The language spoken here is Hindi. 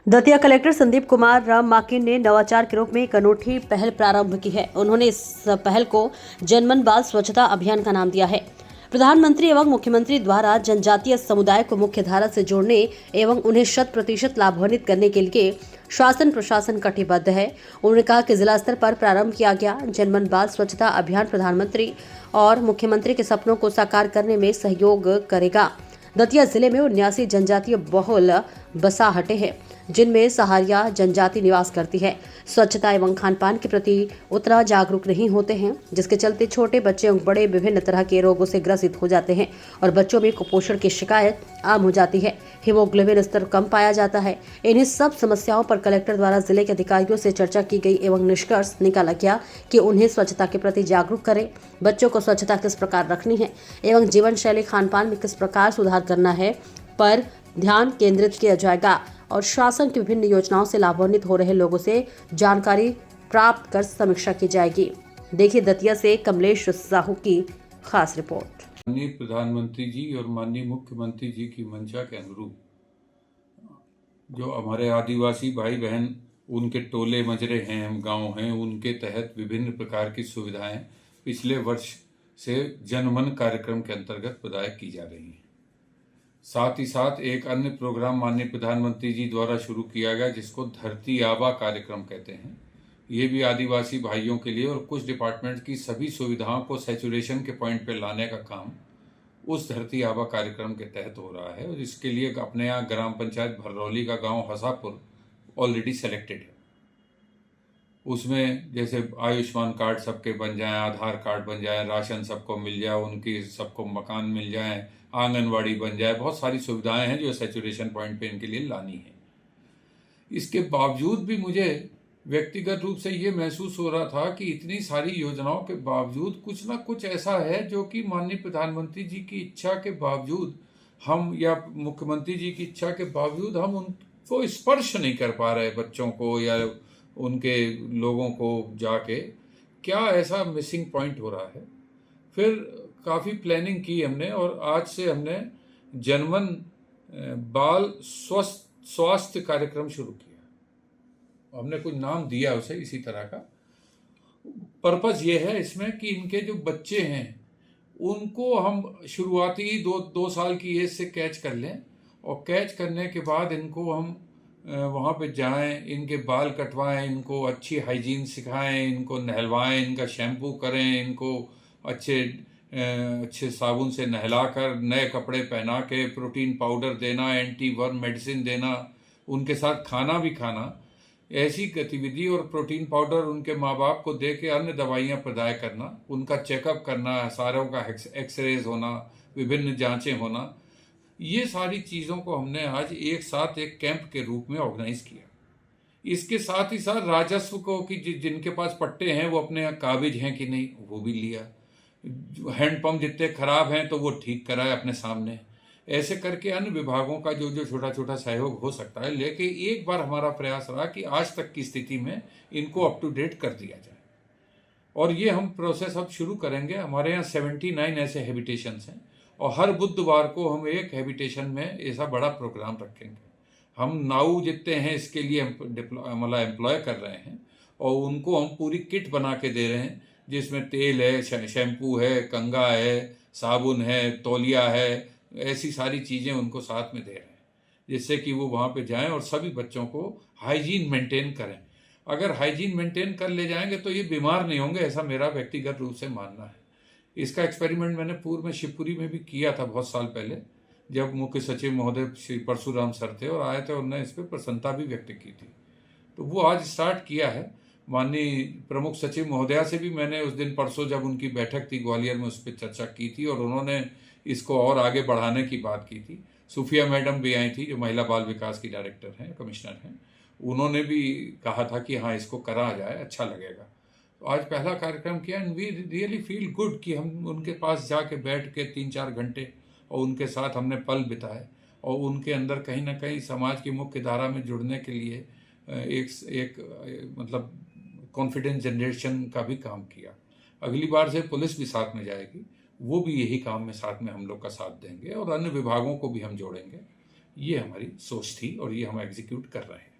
दतिया कलेक्टर संदीप कुमार राम माकिन ने नवाचार के रूप में एक अनूठी पहल प्रारंभ की है। उन्होंने इस पहल को जनमन बाल स्वच्छता अभियान का नाम दिया है। प्रधानमंत्री एवं मुख्यमंत्री द्वारा जनजातीय समुदाय को मुख्य धारा से जोड़ने एवं उन्हें 100% लाभान्वित करने के लिए शासन प्रशासन कटिबद्ध है। उन्होंने कहा कि जिला स्तर पर प्रारंभ किया गया जनमन बाल स्वच्छता अभियान प्रधानमंत्री और मुख्यमंत्री के सपनों को साकार करने में सहयोग करेगा। दतिया जिले में 79 जनजातीय बहुल बसाहटें हैं जिनमें सहारिया जनजाति निवास करती है। स्वच्छता एवं खान पान के प्रति उतना जागरूक नहीं होते हैं, जिसके चलते छोटे बच्चे एवं बड़े विभिन्न तरह के रोगों से ग्रसित हो जाते हैं और बच्चों में कुपोषण की शिकायत आम हो जाती है। हीमोग्लोबिन स्तर कम पाया जाता है। इन्हीं सब समस्याओं पर कलेक्टर द्वारा जिले के अधिकारियों से चर्चा की गई एवं निष्कर्ष निकाला गया कि उन्हें स्वच्छता के प्रति जागरूक करें, बच्चों को स्वच्छता किस प्रकार रखनी है एवं जीवन शैली खान पान में किस प्रकार सुधार करना है पर ध्यान केंद्रित किया जाएगा और शासन की विभिन्न योजनाओं से लाभान्वित हो रहे लोगों से जानकारी प्राप्त कर समीक्षा की जाएगी। देखिए दतिया से कमलेश साहू की खास रिपोर्ट। माननीय प्रधानमंत्री जी और माननीय मुख्यमंत्री जी की मंशा के अनुरूप जो हमारे आदिवासी भाई बहन उनके टोले मजरे हैं, हम गांव हैं, उनके तहत विभिन्न प्रकार की सुविधाएं पिछले वर्ष से जनमन कार्यक्रम के अंतर्गत प्रदान की जा रही हैं। साथ ही साथ एक अन्य प्रोग्राम माननीय प्रधानमंत्री जी द्वारा शुरू किया गया जिसको धरती आबा कार्यक्रम कहते हैं। ये भी आदिवासी भाइयों के लिए और कुछ डिपार्टमेंट की सभी सुविधाओं को सैचुरेशन के पॉइंट पे लाने का काम उस धरती आबा कार्यक्रम के तहत हो रहा है और इसके लिए अपने यहाँ ग्राम पंचायत भररौली का गांव हसापुर ऑलरेडी सेलेक्टेड है। उसमें जैसे आयुष्मान कार्ड सबके बन जाएं, आधार कार्ड बन जाए, राशन सबको मिल जाए, उनकी सबको मकान मिल जाए, आंगनवाड़ी बन जाए, बहुत सारी सुविधाएं हैं जो सैचुरेशन पॉइंट पे इनके लिए लानी है। इसके बावजूद भी मुझे व्यक्तिगत रूप से ये महसूस हो रहा था कि इतनी सारी योजनाओं के बावजूद कुछ ना कुछ ऐसा है जो कि माननीय प्रधानमंत्री जी की इच्छा के बावजूद हम या मुख्यमंत्री जी की इच्छा के बावजूद हम उनको स्पर्श नहीं कर पा रहे, बच्चों को या उनके लोगों को जाके क्या ऐसा मिसिंग पॉइंट हो रहा है। फिर काफ़ी प्लानिंग की हमने और आज से हमने जनमन बाल स्वास्थ्य कार्यक्रम शुरू किया। हमने कुछ नाम दिया उसे इसी तरह का। पर्पस ये है इसमें कि इनके जो बच्चे हैं उनको हम शुरुआती 2 साल की एज से कैच कर लें और कैच करने के बाद इनको हम वहाँ पे जाएं, इनके बाल कटवाएं, इनको अच्छी हाइजीन सिखाएं, इनको नहलवाएं, इनका शैम्पू करें, इनको अच्छे साबुन से नहलाकर नए कपड़े पहना के प्रोटीन पाउडर देना, एंटी वर्म मेडिसिन देना, उनके साथ खाना भी खाना, ऐसी गतिविधि और प्रोटीन पाउडर उनके माँ बाप को दे के अन्य दवाइयाँ प्रदान करना, उनका चेकअप करना, सारों का एक्सरेज होना, विभिन्न जांचें होना, ये सारी चीज़ों को हमने आज एक साथ एक कैंप के रूप में ऑर्गेनाइज किया। इसके साथ ही साथ राजस्व को कि जिनके पास पट्टे हैं वो अपने यहाँ काबिज हैं कि नहीं वो भी लिया, हैंडपम्प जितने खराब हैं तो वो ठीक कराए अपने सामने। ऐसे करके अन्य विभागों का जो छोटा छोटा सहयोग हो सकता है लेकिन एक बार हमारा प्रयास रहा कि आज तक की स्थिति में इनको अप टू डेट कर दिया जाए और ये हम प्रोसेस अब शुरू करेंगे। हमारे यहाँ 79 ऐसे हैबिटेशंस हैं और हर बुधवार को हम एक हैबिटेशन में ऐसा बड़ा प्रोग्राम रखेंगे। हम नाऊ जितने हैं इसके लिए मतलब एम्प्लॉय कर रहे हैं और उनको हम पूरी किट बना के दे रहे हैं जिसमें तेल है, शैम्पू है, कंघा है, साबुन है, तौलिया है, ऐसी सारी चीज़ें उनको साथ में दे रहे हैं जिससे कि वो वहाँ पे जाएं और सभी बच्चों को हाइजीन मेंटेन करें। अगर हाइजीन मेंटेन कर ले जाएंगे तो ये बीमार नहीं होंगे, ऐसा मेरा व्यक्तिगत रूप से मानना है। इसका एक्सपेरिमेंट मैंने पूर्व में शिवपुरी में भी किया था बहुत साल पहले, जब मुख्य सचिव महोदय श्री परशुराम सर थे और आए थे, उन्होंने इस पर प्रसन्नता भी व्यक्त की थी। तो वो आज स्टार्ट किया है। माननीय प्रमुख सचिव महोदया से भी मैंने उस दिन परसों जब उनकी बैठक थी ग्वालियर में उस पर चर्चा की थी और उन्होंने इसको और आगे बढ़ाने की बात की थी। सूफिया मैडम भी आई थी जो महिला बाल विकास की डायरेक्टर हैं, कमिश्नर हैं, उन्होंने भी कहा था कि हाँ इसको करा जाए, अच्छा लगेगा। तो आज पहला कार्यक्रम किया and we really feel good कि हम उनके पास जाके बैठ के 3-4 घंटे और उनके साथ हमने पल बिताए और उनके अंदर कहीं ना कहीं समाज की मुख्य धारा में जुड़ने के लिए एक मतलब कॉन्फिडेंस जनरेशन का भी काम किया। अगली बार से पुलिस भी साथ में जाएगी, वो भी यही काम में साथ में हम लोग का साथ देंगे और अन्य विभागों को भी हम जोड़ेंगे। ये हमारी सोच थी और ये हम एग्जीक्यूट कर रहे हैं।